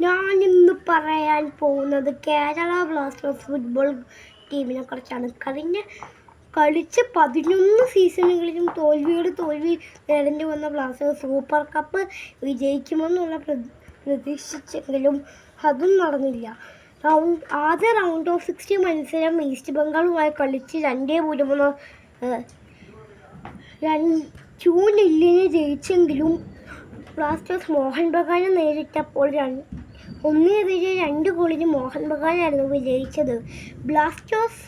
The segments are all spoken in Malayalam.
ഞാനിന്ന് പറയാൻ പോകുന്നത് കേരള ബ്ലാസ്റ്റേഴ്സ് ഫുട്ബോൾ ടീമിനെ കുറിച്ചാണ്. കളിച്ച 11 സീസണുകളിലും തോൽവിയോട് തോൽവി നേരിടേണ്ടി വന്ന ബ്ലാസ്റ്റേഴ്സ് സൂപ്പർ കപ്പ് വിജയിക്കുമെന്നുള്ള പ്രതീക്ഷിച്ചെങ്കിലും അതും നടന്നില്ല. ആദ്യ റൗണ്ട് ഓഫ് 16 മത്സരം ഈസ്റ്റ് ബംഗാളുമായി കളിച്ച് 2-0 ജയിച്ചെങ്കിലും ബ്ലാസ്റ്റേഴ്സ് മോഹൻ ബഗാനെ നേരിട്ടപ്പോൾ 1-2 ഗോളിന് മോഹൻ ബഗാനായിരുന്നു വിജയിച്ചത്. ബ്ലാസ്റ്റേഴ്സ്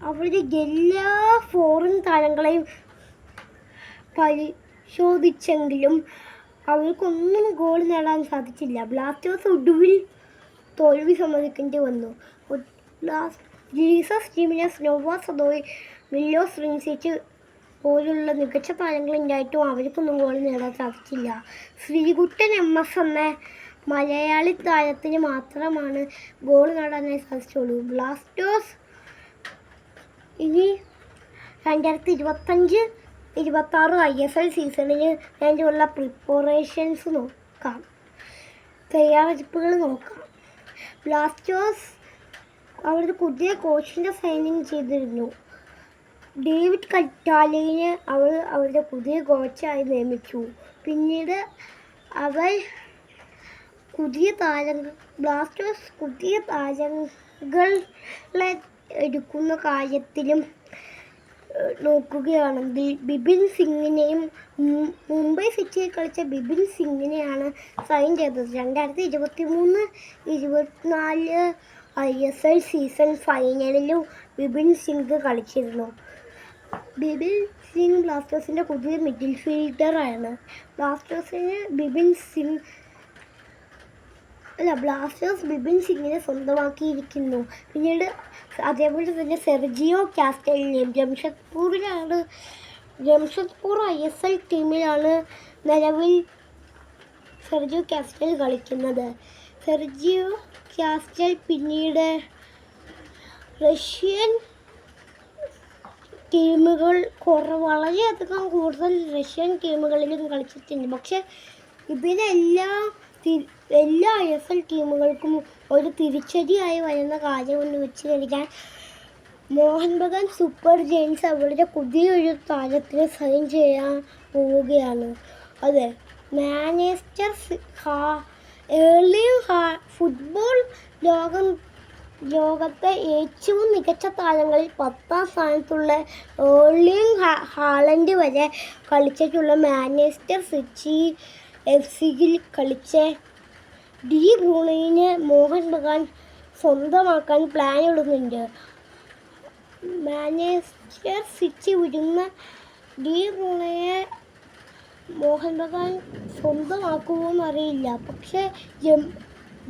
അവരുടെ എല്ലാ ഫോറിൻ താരങ്ങളെയും പരിശോധിച്ചെങ്കിലും അവർക്കൊന്നും ഗോൾ നേടാൻ സാധിച്ചില്ല. ബ്ലാസ്റ്റേഴ്സ് ഒടുവിൽ തോൽവി സമ്മതിക്കേണ്ടി വന്നു. Jesus Jimenez, Noa Sadoy, Milos Rincic പോലുള്ള മികച്ച താരങ്ങളുണ്ടായിട്ടും അവർക്കൊന്നും ഗോൾ നേടാൻ സാധിച്ചില്ല. ശ്രീകുട്ടൻ MS എന്ന മലയാളി താരത്തിന് മാത്രമാണ് ഗോൾ നേടാനായി സാധിച്ചുള്ളൂ. ബ്ലാസ്റ്റേഴ്സ് ഇനി 2025-26 ISL സീസണിന് വേണ്ടിയുള്ള പ്രിപ്പറേഷൻസ് നോക്കാം, തയ്യാറെടുപ്പുകൾ നോക്കാം. ബ്ലാസ്റ്റേഴ്സ് അവരുടെ പുതിയ കോച്ചിൻ്റെ സൈനിങ് ചെയ്തിരുന്നു. ഡേവിഡ് കറ്റാലിനെ അവരുടെ പുതിയ കോച്ചായി നിയമിച്ചു. പിന്നീട് ബ്ലാസ്റ്റേഴ്സ് പുതിയ താരങ്ങളെ എടുക്കുന്ന കാര്യത്തിലും നോക്കുകയാണെങ്കിൽ ബിപിൻ സിംഗിനെയും മുംബൈ സിറ്റിയിൽ കളിച്ച ബിപിൻ സിംഗിനെയാണ് സൈൻ ചെയ്തത്. 2023-24 ISL സീസൺ ഫൈനലിലും ബിപിൻ സിംഗ് കളിച്ചിരുന്നു. ബിപിൻ സിംഗ് ബ്ലാസ്റ്റേഴ്സിൻ്റെ പുതിയ മിഡിൽ ഫീൽഡറാണ്. ബ്ലാസ്റ്റേഴ്സ് ബിപിൻ സിംഗിനെ സ്വന്തമാക്കിയിരിക്കുന്നു. പിന്നീട് അതേപോലെ തന്നെ സെർജിയോ കാസ്റ്റലിനെയും ജംഷഡ്പൂർ ISL ടീമിലാണ് നിലവിൽ സെർജിയോ കാസ്റ്റൽ കളിക്കുന്നത്. സെർജിയോ കാസ്റ്റൽ പിന്നീട് റഷ്യൻ വളരെയധികം കൂടുതൽ റഷ്യൻ ടീമുകളിലും കളിച്ചിട്ടുണ്ട്. പക്ഷെ എല്ലാ ISL ടീമുകൾക്കും ഒരു തിരിച്ചടിയായി വരുന്ന കാര്യമെന്ന് വെച്ച് കഴിഞ്ഞാൽ മോഹൻ ബഗാൻ സൂപ്പർ ജയൻസ് അവരുടെ പുതിയൊരു താരത്തിന് സൈൻ ചെയ്യാൻ പോവുകയാണ്. അതെ, മാഞ്ചസ്റ്റർ ഫുട്ബോൾ ലോകത്തെ ഏറ്റവും മികച്ച താരങ്ങളിൽ 10ാം സ്ഥാനത്തുള്ള ഏർലിംഗ് ഹാലൻഡ് വരെ കളിച്ചിട്ടുള്ള മാഞ്ചസ്റ്റർ സിറ്റി FCയിൽ കളിച്ച ഡി ബ്രൂണയെ മോഹൻ ബഗാൻ സ്വന്തമാക്കാൻ പ്ലാൻ ഇടുന്നുണ്ട്. മാഞ്ചസ്റ്റർ സിറ്റി വിടുന്ന ഡി ബ്രൂണയെ മോഹൻ ബഗാൻ സ്വന്തമാക്കുമോയെന്നറിയില്ല. പക്ഷേ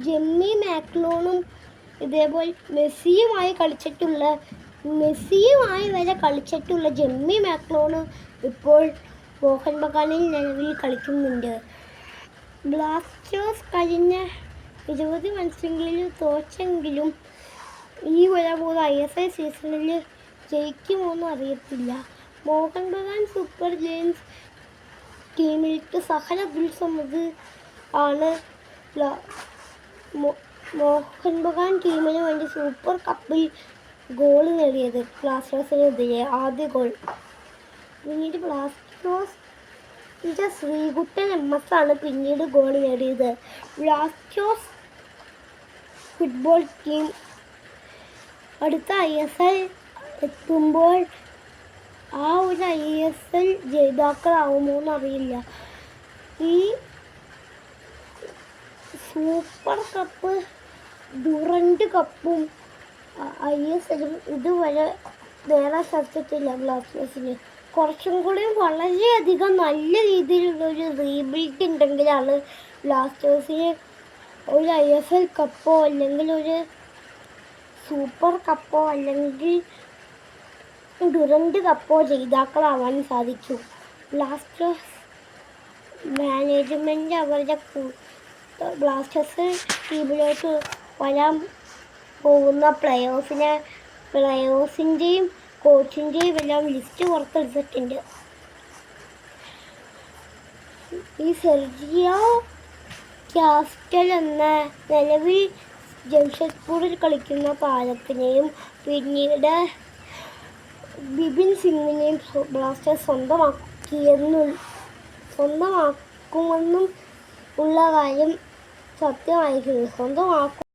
ജെമ്മി മാക്ലോണും ഇതേപോലെ മെസ്സിയുമായി വരെ കളിച്ചിട്ടുള്ള ജെമ്മി മാക്ലോണ് ഇപ്പോൾ മോഹൻ ബഗാനിൽ നിലവിൽ കളിക്കുന്നുണ്ട്. ബ്ലാസ്റ്റേഴ്സ് കഴിഞ്ഞ 20 മത്സരങ്ങളിൽ തോറ്റെങ്കിലും ഈ വരാൻ ISL സീസണിൽ ജയിക്കുമോയെന്ന് അറിയത്തില്ല. മോഹൻ ബഗാൻ സൂപ്പർ ജയൻസ് ടീമിലേക്ക് സഹൽ അബ്ദുൽ സമദ് ആണ് മോഹൻ ബഗാൻ ടീമിന് വേണ്ടി സൂപ്പർ കപ്പിൽ ഗോൾ നേടിയത്. ബ്ലാസ്റ്റേഴ്സിനെതിരെ ആദ്യ ഗോൾ. പിന്നീട് ബ്ലാസ്റ്റേഴ്സിൻ്റെ ശ്രീകുട്ടൻ MS ആണ് പിന്നീട് ഗോൾ നേടിയത്. ബ്ലാസ്റ്റേഴ്സ് ഫുട്ബോൾ ടീം അടുത്ത ISL എത്തുമ്പോൾ ആ ഒരു ISL ജേതാക്കളാവുമോയെന്ന് അറിയില്ല. ഈ സൂപ്പർ കപ്പ്, ഡ്യൂറൻഡ് കപ്പും ISLും ഇതുവരെ നേടാൻ സാധിച്ചിട്ടില്ല. ബ്ലാസ്റ്റേഴ്സിന് കുറച്ചും കൂടി വളരെയധികം നല്ല രീതിയിലുള്ളൊരു റീബിൽഡ് ഉണ്ടെങ്കിലാണ് ബ്ലാസ്റ്റേഴ്സിന് ഒരു ISL കപ്പോ അല്ലെങ്കിൽ ഒരു സൂപ്പർ കപ്പോ അല്ലെങ്കിൽ ഡ്യൂറൻഡ് കപ്പോ ജേതാക്കളാവാൻ സാധിച്ചു. ബ്ലാസ്റ്റേഴ്സ് മാനേജ്മെൻറ്റ് അവരുടെ ബ്ലാസ്റ്റേഴ്സ് ടീമിലേക്ക് വരാൻ പോകുന്ന പ്ലെയേഴ്സിൻ്റെയും കോച്ചിൻ്റെയും എല്ലാം ലിസ്റ്റ് പുറത്തെടുത്തിട്ടുണ്ട്. ഈ സെർജിയോ കാസ്റ്റൽ എന്ന നിലവിൽ ജംഷഡ്പൂരിൽ കളിക്കുന്ന താരത്തിനെയും പിന്നീട് ബിപിൻ സിംഗിനെയും ബ്ലാസ്റ്റേഴ്സ് സ്വന്തമാക്കുമെന്നും ഉള്ള കാര്യം സത്യമായിരിക്കുന്നു. സ്വന്തമാക്കും